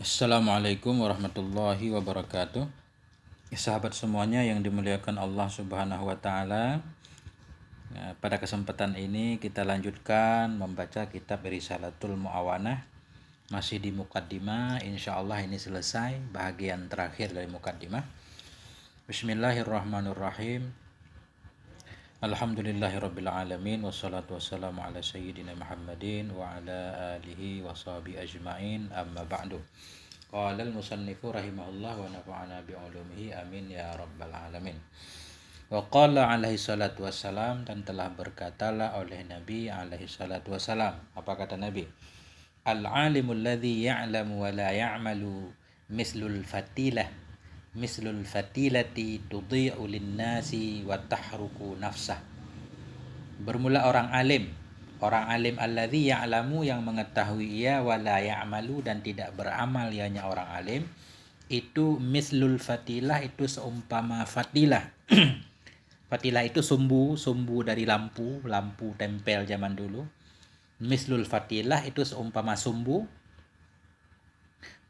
Assalamualaikum warahmatullahi wabarakatuh. Sahabat semuanya yang dimuliakan Allah Subhanahu wa taala. Pada kesempatan ini kita lanjutkan membaca kitab Risalatul Muawanah. Masih di mukaddimah, insyaallah ini selesai bahagian terakhir dari mukaddimah. Bismillahirrahmanirrahim. Alhamdulillahirabbil alamin wassalatu wassalamu ala sayyidina Muhammadin wa ala alihi wa sahbihi ajmain amma ba'du. Qala al-musannifu rahimahullah wa nafa'ana bi ulumihi amin ya rabbal alamin. Wa qala alaihi salatu wassalam, dan telah berkatalah oleh Nabi alaihi salatu wassalam. Apa kata Nabi? Al-alimul ladzi ya'lamu wa la ya'malu mislul fatilati tudhi'u lin-nasi wa tahruku nafsah. Bermula orang alim alladzi ya'lamu, yang mengetahui ia, wala ya'malu, dan tidak beramal ianya orang alim. Itu mislul fatilah, itu seumpama fatilah. Fatilah itu sumbu dari lampu tempel zaman dulu. Mislul fatilah itu seumpama sumbu.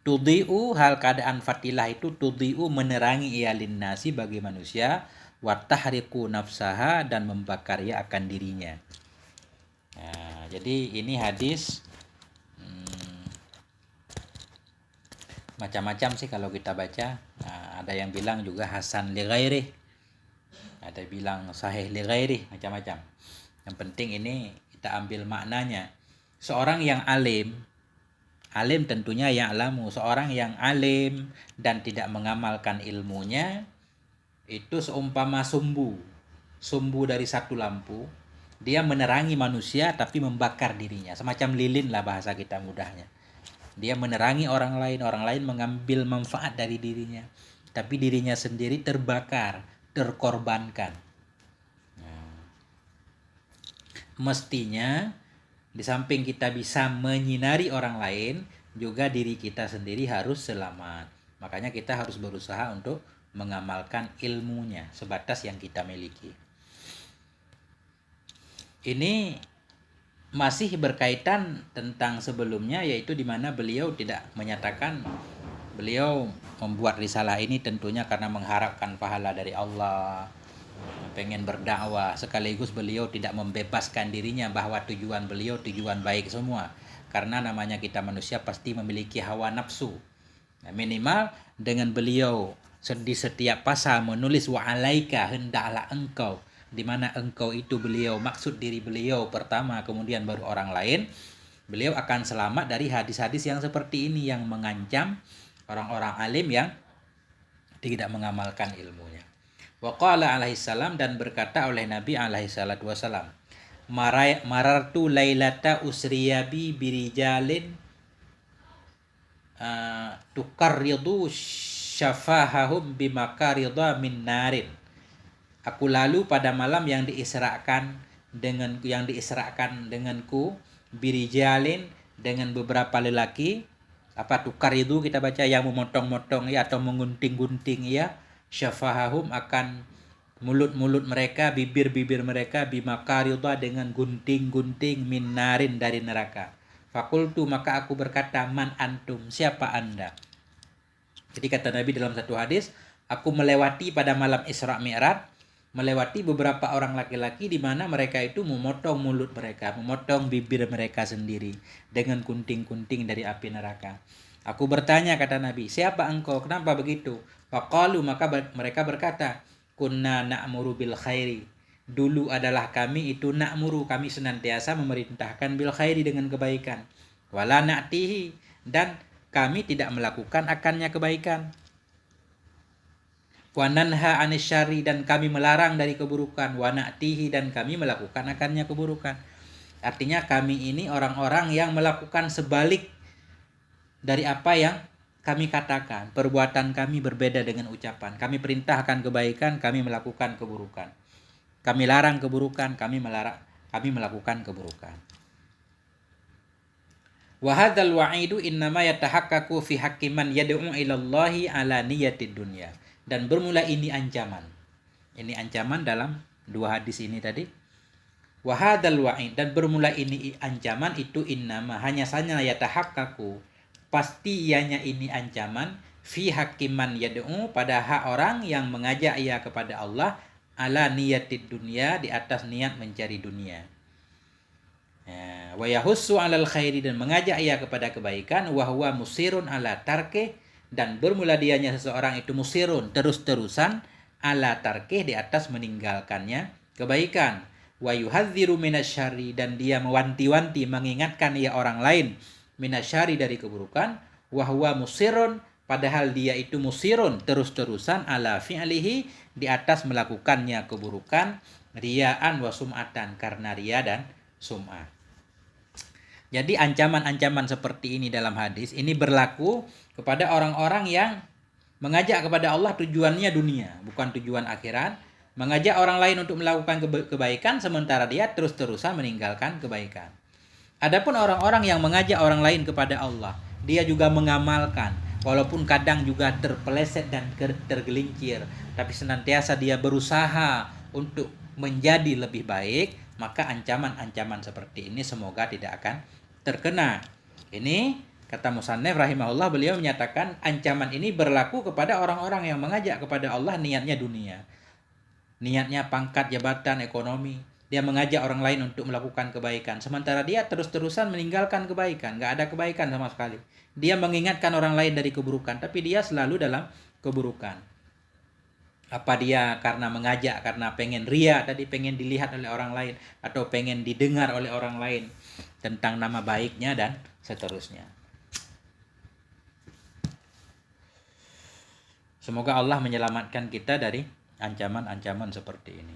Tudhi'u, hal keadaan fatilah itu tudhi'u, menerangi ia linnasi, bagi manusia, wa tahriku nafsaha, dan membakar ia akan dirinya. Nah, jadi ini hadis macam-macam sih kalau kita baca. Nah, ada yang bilang juga hasan li ghairi, ada yang bilang sahih li ghairi, macam-macam. Yang penting ini kita ambil maknanya. Seorang yang alim tentunya ya'lamu, seorang yang alim dan tidak mengamalkan ilmunya, itu seumpama sumbu dari satu lampu. Dia menerangi manusia tapi membakar dirinya. Semacam lilin lah bahasa kita mudahnya. Dia menerangi orang lain mengambil manfaat dari dirinya, tapi dirinya sendiri terbakar, terkorbankan. Nah, mestinya di samping kita bisa menyinari orang lain, juga diri kita sendiri harus selamat. Makanya kita harus berusaha untuk mengamalkan ilmunya sebatas yang kita miliki. Ini masih berkaitan tentang sebelumnya, yaitu di mana beliau tidak menyatakan beliau membuat risalah ini tentunya karena mengharapkan pahala dari Allah, pengen berdakwah, sekaligus beliau tidak membebaskan dirinya bahwa tujuan beliau tujuan baik semua. Karena namanya kita manusia pasti memiliki hawa nafsu. Nah, minimal dengan beliau di setiap pasal menulis wa alaika, hendaklah engkau, di mana engkau itu beliau maksud diri beliau pertama, kemudian baru orang lain. Beliau akan selamat dari hadis-hadis yang seperti ini, yang mengancam orang-orang alim yang tidak mengamalkan ilmunya. Wa qala alaihi salam, dan berkata oleh Nabi alaihi salatu wasalam, marartu lailata usriyabi birijalin tukarridu syafahahum bimakarida min narin. Aku lalu pada malam yang diisrakan denganku, birijalin, dengan beberapa lelaki. Apa tukar itu kita baca, yang memotong-motong ya, atau menggunting-gunting ya, syafahahum, akan mulut-mulut mereka, bibir-bibir mereka, bimakarida, dengan gunting-gunting, min narin, dari neraka. Fakultu, maka aku berkata, man antum, siapa anda? Jadi kata Nabi dalam satu hadis, aku melewati pada malam Isra Mi'raj, melewati beberapa orang laki-laki di mana mereka itu memotong mulut mereka, memotong bibir mereka sendiri dengan gunting-gunting dari api neraka. Aku bertanya, kata Nabi, siapa engkau? Kenapa begitu? Faqalu, maka mereka berkata, kunna na'muru bil khairi. Dulu adalah kami itu na'muru, kami senantiasa memerintahkan bil khairi, dengan kebaikan. Wala na'tihi, dan kami tidak melakukan akannya kebaikan. Wa nanha anisyari, dan kami melarang dari keburukan. Wa na'tihi, dan kami melakukan akannya keburukan. Artinya kami ini orang-orang yang melakukan sebalik dari apa yang kami katakan. Perbuatan kami berbeda dengan ucapan. Kami perintahkan kebaikan, kami melakukan keburukan. Kami larang keburukan, kami melakukan keburukan. Wa hadzal wa'idu innama yatahaqqaqu fi haqqi man yad'u ila Allahi ala niyatid dunya. Dan bermula ini ancaman. Ini ancaman dalam dua hadis ini tadi. Wa hadzal wa'id, dan bermula ini ancaman itu innama, hanya saja yatahaqqaqu, pasti ianya ini ancaman fi hakiman yad'u pada hak orang yang mengajak ia kepada Allah ala niyatid dunia di atas niat mencari dunia. Wa yahussu 'alal khairi dan mengajak ia kepada kebaikan wa huwa musirun ala tarke dan bermula dianya seseorang itu musirun terus-terusan ala tarke di atas meninggalkannya kebaikan. Wa yuhadziru minasyarri dan dia mewanti-wanti mengingatkan ia orang lain minasyarri dari keburukan wa huwa musirun padahal dia itu musirun terus-terusan ala fi'lihi di atas melakukannya keburukan riyaan wa sum'atan karena ria dan sum'ah. Jadi ancaman-ancaman seperti ini dalam hadis ini berlaku kepada orang-orang yang mengajak kepada Allah tujuannya dunia, bukan tujuan akhirat. Mengajak orang lain untuk melakukan kebaikan sementara dia terus-terusan meninggalkan kebaikan. Adapun orang-orang yang mengajak orang lain kepada Allah, dia juga mengamalkan, walaupun kadang juga terpeleset dan tergelincir, tapi senantiasa dia berusaha untuk menjadi lebih baik, maka ancaman-ancaman seperti ini semoga tidak akan terkena. Ini kata Musannif rahimahullah, beliau menyatakan ancaman ini berlaku kepada orang-orang yang mengajak kepada Allah niatnya dunia. Niatnya pangkat, jabatan, ekonomi. Dia mengajak orang lain untuk melakukan kebaikan. Sementara dia terus-terusan meninggalkan kebaikan. Gak ada kebaikan sama sekali. Dia mengingatkan orang lain dari keburukan. Tapi dia selalu dalam keburukan. Apa dia karena mengajak, karena pengen ria, tadi pengen dilihat oleh orang lain. Atau pengen didengar oleh orang lain tentang nama baiknya dan seterusnya. Semoga Allah menyelamatkan kita dari ancaman-ancaman seperti ini.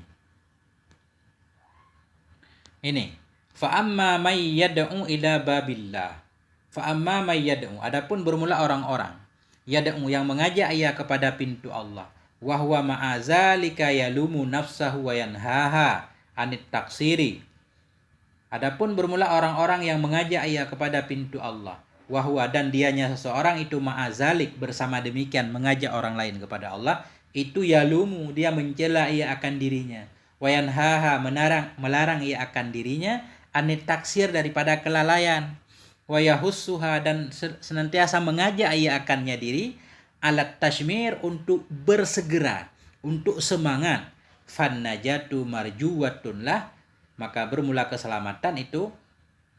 Ini, fa amma may yad'u ila babillah. Fa amma may yad'u, adapun bermula orang-orang yad'u yang mengajak ia kepada pintu Allah. Wa huwa ma'azalika yalumu nafsahu wa yanhaha anit taksiri. Adapun bermula orang-orang yang mengajak ia kepada pintu Allah. Wa huwa dan dianya seseorang itu ma'azalik bersama demikian mengajak orang lain kepada Allah. Itu yalumu, dia mencela ia akan dirinya. Wayanhaha, melarang ia akan dirinya. Anit taksir, daripada kelalaian. Wayahussuha, dan senantiasa mengajak ia akannya diri. Alat tashmir, untuk bersegera, untuk semangat. Fannajatu marjuwatun lah, maka bermula keselamatan itu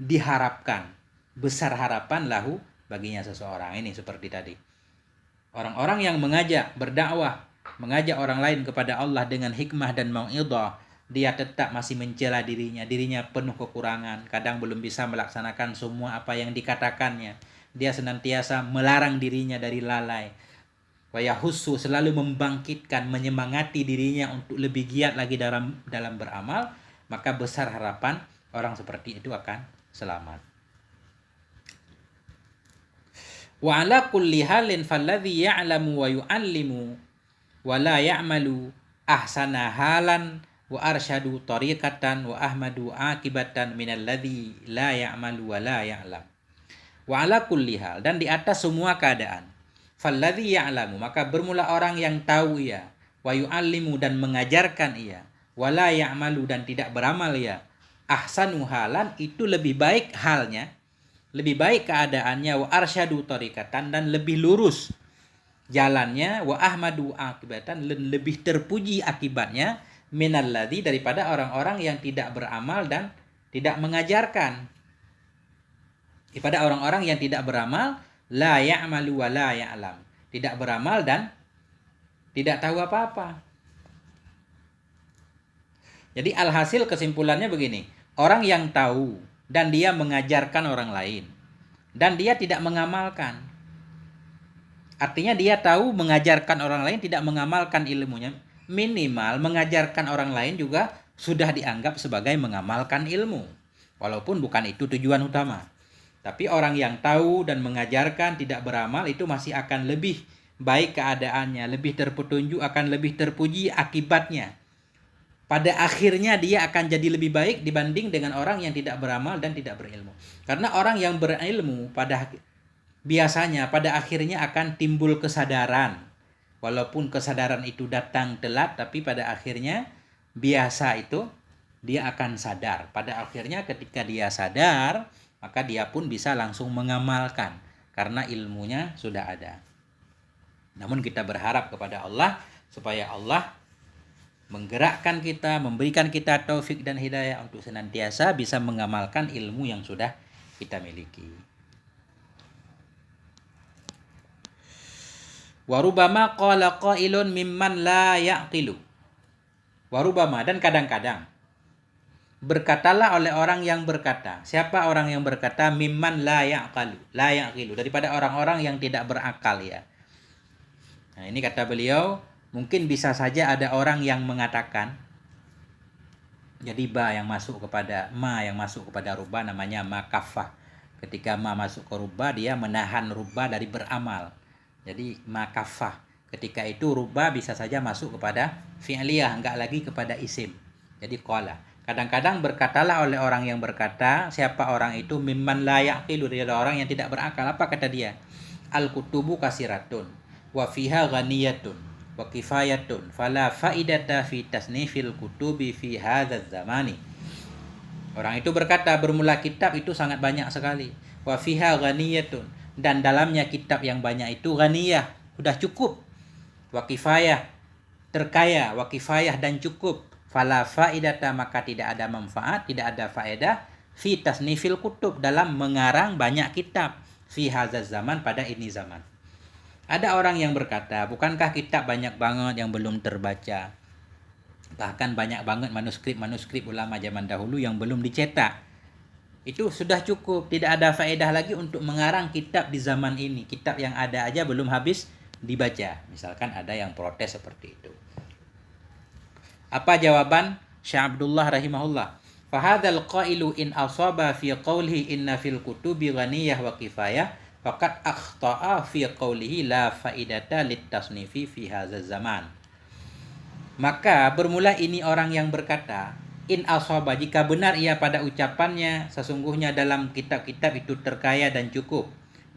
diharapkan. Besar harapan lahu baginya seseorang. Ini seperti tadi. Orang-orang yang mengajak, berdakwah, mengajak orang lain kepada Allah dengan hikmah dan mau'idhah, dia tetap masih mencela dirinya penuh kekurangan, kadang belum bisa melaksanakan semua apa yang dikatakannya. Dia senantiasa melarang dirinya dari lalai. Wa yahussu, selalu membangkitkan, menyemangati dirinya untuk lebih giat lagi dalam beramal, maka besar harapan orang seperti itu akan selamat. Wa ala kulli halin falladhi ya'lamu wa yu'allimu wa la ya'malu ahsana halan wa arsyadu tariqatan wa ahmadu akibatan minalladhi la ya'malu wa la ya'lam. Wa ala kulli hal, dan di atas semua keadaan, falladhi ya'lamu, maka bermula orang yang tahu ia, wa yu'allimu, dan mengajarkan ia, wa la ya'malu, dan tidak beramal ia, ahsanu halan, itu lebih baik halnya, lebih baik keadaannya, wa arsyadu tariqatan, dan lebih lurus jalannya, wa ahmadu akibatan, lebih terpuji akibatnya, minalladzi, daripada orang-orang yang tidak beramal dan tidak mengajarkan. Daripada orang-orang yang tidak beramal, la ya'malu wa la ya'lam, tidak beramal dan tidak tahu apa-apa. Jadi alhasil kesimpulannya begini, orang yang tahu dan dia mengajarkan orang lain dan dia tidak mengamalkan. Artinya dia tahu, mengajarkan orang lain, tidak mengamalkan ilmunya. Minimal mengajarkan orang lain juga sudah dianggap sebagai mengamalkan ilmu. Walaupun bukan itu tujuan utama. Tapi orang yang tahu dan mengajarkan tidak beramal itu masih akan lebih baik keadaannya, lebih terpetunjuk, akan lebih terpuji akibatnya. Pada akhirnya dia akan jadi lebih baik dibanding dengan orang yang tidak beramal dan tidak berilmu. Karena orang yang berilmu biasanya pada akhirnya akan timbul kesadaran. Walaupun kesadaran itu datang telat, tapi pada akhirnya biasa itu dia akan sadar. Pada akhirnya ketika dia sadar, maka dia pun bisa langsung mengamalkan. karena ilmunya sudah ada. Namun kita berharap kepada Allah supaya Allah menggerakkan kita, memberikan kita taufik dan hidayah untuk senantiasa bisa mengamalkan ilmu yang sudah kita miliki. Warubama qala qailun mimman la yaqilu. Warubama, dan kadang-kadang berkatalah oleh orang yang berkata. Siapa orang yang berkata? Mimman la yaqilu, daripada orang-orang yang tidak berakal ya. Nah, ini kata beliau, mungkin bisa saja ada orang yang mengatakan, jadi ma yang masuk kepada rubah namanya ma kafah. Ketika ma masuk ke rubah, dia menahan rubah dari beramal. Jadi ma kafah. Ketika itu rubah bisa saja masuk kepada fi'liyah, enggak lagi kepada isim. Jadi qala. Kadang-kadang berkatalah oleh orang yang berkata, siapa orang itu? Mimman la yaqilu, dia adalah orang yang tidak berakal. Apa kata dia? Al-kutubu kasiratun wa fiha ghaniyatun wa kifayatun fala faidata fi tasnifil kutubi fi hadzal zamani. Orang itu berkata, bermula kitab itu sangat banyak sekali. Wa fiha ghaniyatun, dan dalamnya kitab yang banyak itu ghaniyah, sudah cukup. Wa kifayah, terkaya. Wa kifayah, dan cukup. Fala faidata, maka tidak ada manfaat, tidak ada faedah fi tasnifil kutub, dalam mengarang banyak kitab fi hadzal zaman, pada ini zaman. Ada orang yang berkata, bukankah kitab banyak banget yang belum terbaca? Bahkan banyak banget manuskrip ulama zaman dahulu yang belum dicetak. Itu sudah cukup, tidak ada faedah lagi untuk mengarang kitab di zaman ini. Kitab yang ada aja belum habis dibaca. Misalkan ada yang protes seperti itu. Apa jawaban Syekh Abdullah rahimahullah? Fahadzal qailu in asaba fi qawlihi inna fil kutubi ghaniyah wa kifayah faqad akhta'a fi qawlihi la faidata litasnifi fi hadzal zaman. Maka bermula ini orang yang berkata, in asaba, jika benar ia pada ucapannya, sesungguhnya dalam kitab-kitab itu terkaya dan cukup.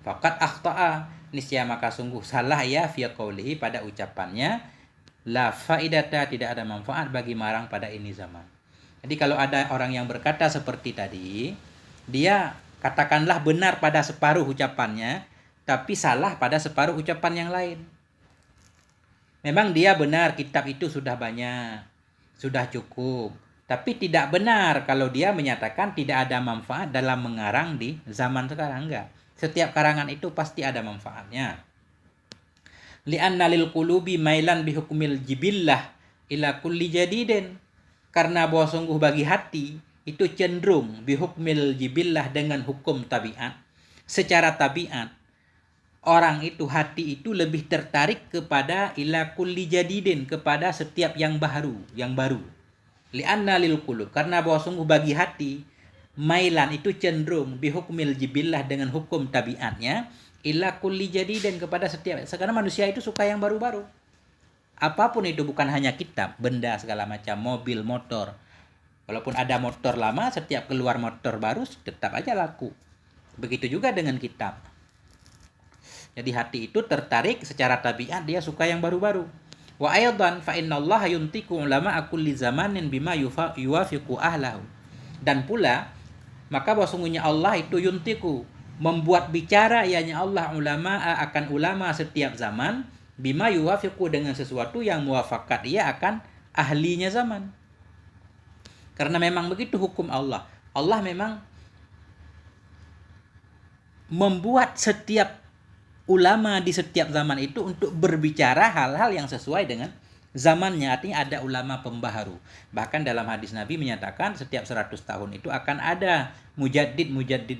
Faqad akhta'a, niscaya maka sungguh salah ia fi qawlihi, pada ucapannya, la faidata, tidak ada manfaat bagi marang pada ini zaman. Jadi kalau ada orang yang berkata seperti tadi, dia katakanlah benar pada separuh ucapannya, tapi salah pada separuh ucapan yang lain. Memang dia benar, kitab itu sudah banyak, sudah cukup. Tapi tidak benar kalau dia menyatakan tidak ada manfaat dalam mengarang di zaman sekarang. Enggak. Setiap karangan itu pasti ada manfaatnya. Li'anna lil qulubi mailan bihukmil jibillah ila kulli jadidin. Karena bahwa sungguh bagi hati itu cenderung bihukmil jibillah, dengan hukum tabiat. Secara tabiat, orang itu, hati itu lebih tertarik kepada ila kulli jadidin, kepada setiap yang baru. Li'anna lil qulub, karena bahwa sungguh bagi hati, mailan itu cenderung bihukmil jibillah, dengan hukum tabiatnya, ila kulli jadidin, kepada setiap. Sekarang manusia itu suka yang baru-baru. Apapun itu, bukan hanya kitab, benda segala macam, mobil, motor. Walaupun ada motor lama, setiap keluar motor baru tetap aja laku. Begitu juga dengan kitab. Jadi hati itu tertarik secara tabiat, dia suka yang baru-baru. Wa aydan fa innallaha yuntiku ulama kulli zamanin bima yuwafiqu ahlahu. Dan pula, maka bahwa sungguhnya Allah itu yuntiku, membuat bicara ianya Allah ulama akan ulama setiap zaman, bima yuwafiqu, dengan sesuatu yang muwafakat ia akan ahlinya zaman. Karena memang begitu hukum Allah. Allah memang membuat setiap ulama di setiap zaman itu untuk berbicara hal-hal yang sesuai dengan zamannya. Artinya ada ulama pembaharu. Bahkan dalam hadis Nabi menyatakan setiap 100 tahun itu akan ada mujaddid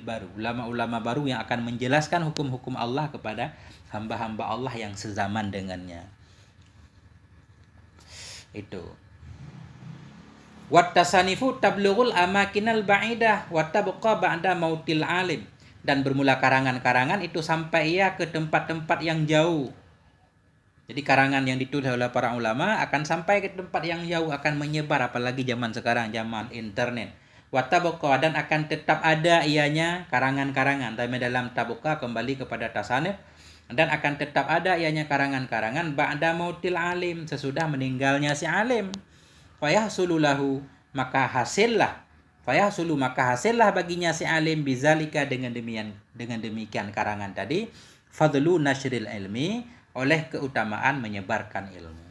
baru, ulama-ulama baru yang akan menjelaskan hukum-hukum Allah kepada hamba-hamba Allah yang sezaman dengannya. Itu. Wattasanifu tablughul amakinal ba'idah wa tabqa ba'da mautil alim. Dan bermula karangan-karangan itu sampai ia ke tempat-tempat yang jauh. Jadi karangan yang ditulis oleh para ulama akan sampai ke tempat yang jauh, akan menyebar, apalagi zaman sekarang, zaman internet. Wa tabqa, dan akan tetap ada ianya karangan-karangan. Tapi dalam tabqa kembali kepada tasanif, dan akan tetap ada ianya karangan-karangan ba'da mautil alim, sesudah meninggalnya si alim. Fa yahsululahu, maka hasillah Fayahsulu, maka hasillah baginya si alim bizalika dengan demikian karangan tadi, fadlu nasyril ilmi, oleh keutamaan menyebarkan ilmu.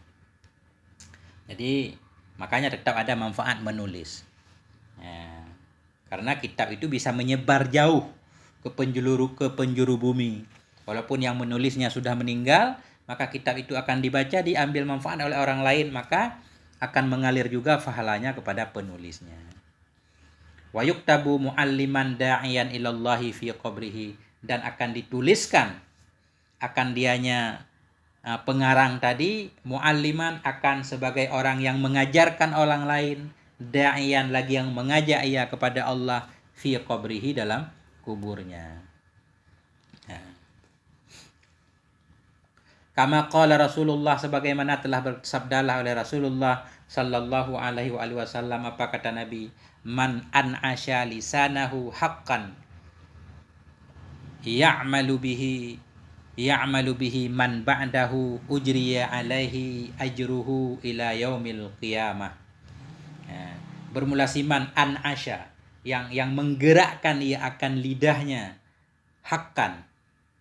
Jadi makanya tetap ada manfaat menulis. Ya, karena kitab itu bisa menyebar jauh ke penjuru bumi. Walaupun yang menulisnya sudah meninggal, maka kitab itu akan dibaca, diambil manfaat oleh orang lain, maka akan mengalir juga pahalanya kepada penulisnya. Wa yuktabu mualliman da'iyan ilallahi fi qabrihi, dan akan dituliskan akan dianya pengarang tadi, mualliman akan sebagai orang yang mengajarkan orang lain, da'iyan lagi yang mengajak ia kepada Allah, fi qabrihi dalam kuburnya. Kama qala Rasulullah, sebagaimana telah bersabdalah oleh Rasulullah sallallahu alaihi wasallam, apa kata Nabi? Man an'asya lisanahu haqqan ya'malu bihi man ba'dahu ujriya alaihi ajruhu ila yaumil qiyamah. Bermula siman an'asya, yang menggerakkan ia akan lidahnya, haqqan.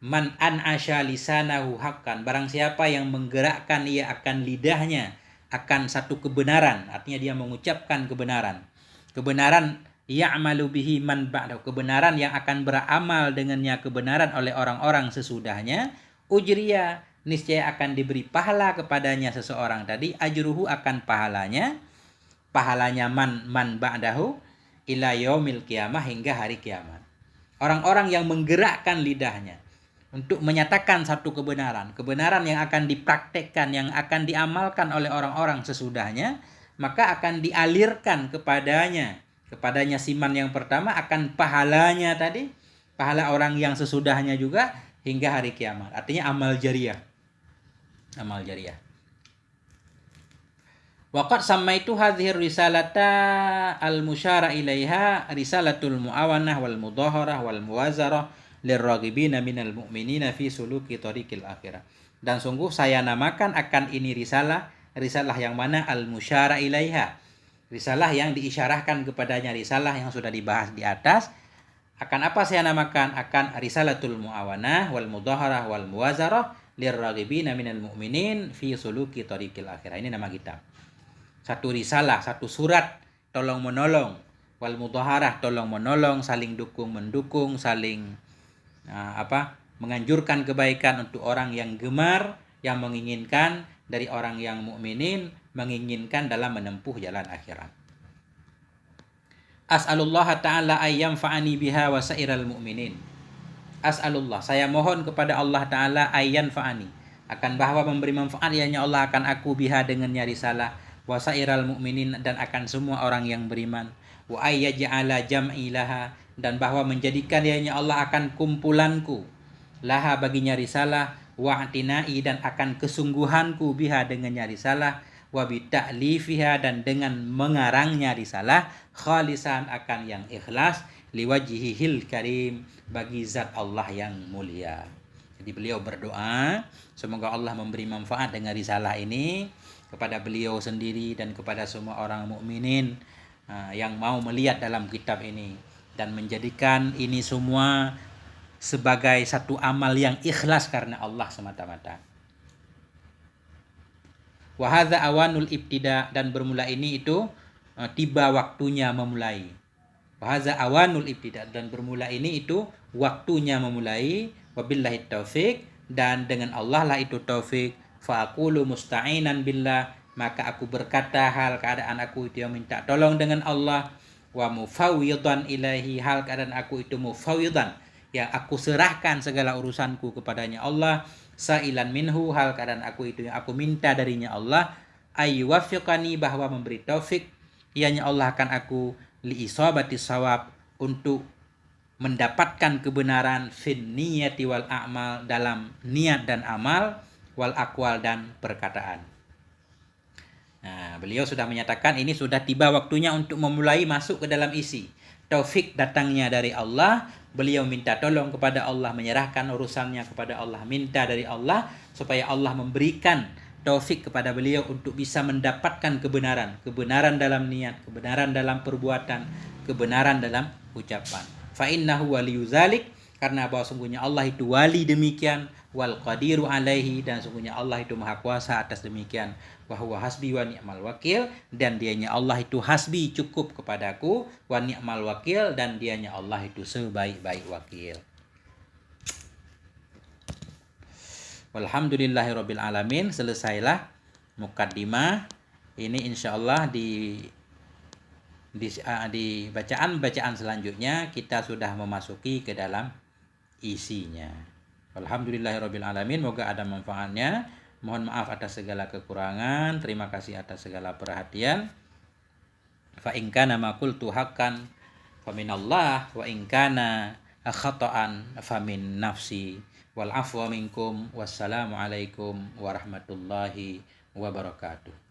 Man an'asya lisanahu haqqan, barang siapa yang menggerakkan ia akan lidahnya akan satu kebenaran, artinya dia mengucapkan kebenaran. Kebenaran ya'malu bihi man ba'dahu, kebenaran yang akan beramal dengannya kebenaran oleh orang-orang sesudahnya, ujriya, niscaya akan diberi pahala kepadanya seseorang tadi, ajruhu, akan pahalanya man ba'dahu ila yaumil qiyamah, hingga hari kiamat. Orang-orang yang menggerakkan lidahnya untuk menyatakan satu kebenaran yang akan dipraktekkan, yang akan diamalkan oleh orang-orang sesudahnya, maka akan dialirkan kepadanya siman yang pertama, akan pahalanya tadi, pahala orang yang sesudahnya juga hingga hari kiamat. Artinya amal jariyah. Waqad sammaitu hadhihi risalata al-musyara ilaiha risalatul muawanah wal mudhaharah wal muwazarah lirragibina minal mu'minina fi suluki tariqil akhirah. Dan sungguh saya namakan akan ini risalah yang mana al-musyara ilaiha, risalah yang diisyarahkan kepadanya, risalah yang sudah dibahas di atas. Akan apa saya namakan? Akan risalatul muawanah wal mudhaharah wal muwazarah lirragibina minal mu'minin fi suluki tariqil akhirah. Ini nama kitab. Satu risalah, satu surat tolong menolong, wal mudhaharah tolong menolong, saling dukung mendukung, saling menganjurkan kebaikan untuk orang yang gemar, yang menginginkan dari orang yang mukminin, menginginkan dalam menempuh jalan akhirat. As'alullah ta'ala ayyam fa'ani biha wa sa'iral mu'minin. As'alullah, saya mohon kepada Allah Ta'ala ayyan fa'ani, akan bahwa memberi manfaat ianya Allah akan aku biha dengannya risalah, wa sa'iral mu'minin, dan akan semua orang yang beriman, wa ayyaj'ala jam'i laha, dan bahwa menjadikan ianya Allah akan kumpulanku, laha baginya risalah, wa atinai, dan akan kesungguhanku biha dengannya risalah, wa bita'lifiha, dan dengan mengarangnya risalah, khalisan, akan yang ikhlas, liwajhihil karim, bagi zat Allah yang mulia. Jadi beliau berdoa semoga Allah memberi manfaat dengan risalah ini kepada beliau sendiri dan kepada semua orang mukminin yang mau melihat dalam kitab ini, dan menjadikan ini semua sebagai satu amal yang ikhlas karena Allah semata-mata. Wa hadza awanul ibtida, dan bermula ini itu tiba waktunya memulai. Wa hadza awanul ibtida, dan bermula ini itu waktunya memulai. Wabillahi taufik, dan dengan Allah lah itu taufik. Fa aqulu musta'inan billah, maka aku berkata hal keadaan aku itu yang minta tolong dengan Allah. Wa mufawwidan ilaihi, hal keadaan aku itu mufawwidan, yang aku serahkan segala urusanku kepadanya Allah. Sa'ilan minhu, hal keadaan aku itu yang aku minta darinya Allah. Ayyuwaffiqani, bahwa memberi taufik ianya Allah akan aku, li isabati shawab, untuk mendapatkan kebenaran, fin niyati wal a'mal, dalam niat dan amal, wal aqwal, dan perkataan. Nah, beliau sudah menyatakan ini sudah tiba waktunya untuk memulai masuk ke dalam isi. Taufik datangnya dari Allah, beliau minta tolong kepada Allah, menyerahkan urusannya kepada Allah, minta dari Allah supaya Allah memberikan taufik kepada beliau untuk bisa mendapatkan kebenaran dalam niat, kebenaran dalam perbuatan, kebenaran dalam ucapan. Fa innahu waliyuzalik, karena bahwa sungguhnya Allah itu wali demikian, wal qadiru alaihi, dan sungguhnya Allah itu maha kuasa atas demikian, wa huwa hasbi wa ni'mal wakil, dan dianya Allah itu hasbi, cukup kepadaku, wa ni'mal wakil, dan dianya Allah itu sebaik-baik wakil. Walhamdulillahirabbil alamin. Selesailah mukaddimah ini, insyaallah di bacaan selanjutnya kita sudah memasuki ke dalam isinya. Alhamdulillahirabbil alamin. Moga ada manfaatnya. Mohon maaf atas segala kekurangan. Terima kasih atas segala perhatian. Fa in kana ma qultu haqqan fa minallah wa in kana khata'an fa min nafsi. Wal afwa minkum. Wassalamu alaikum warahmatullahi wabarakatuh.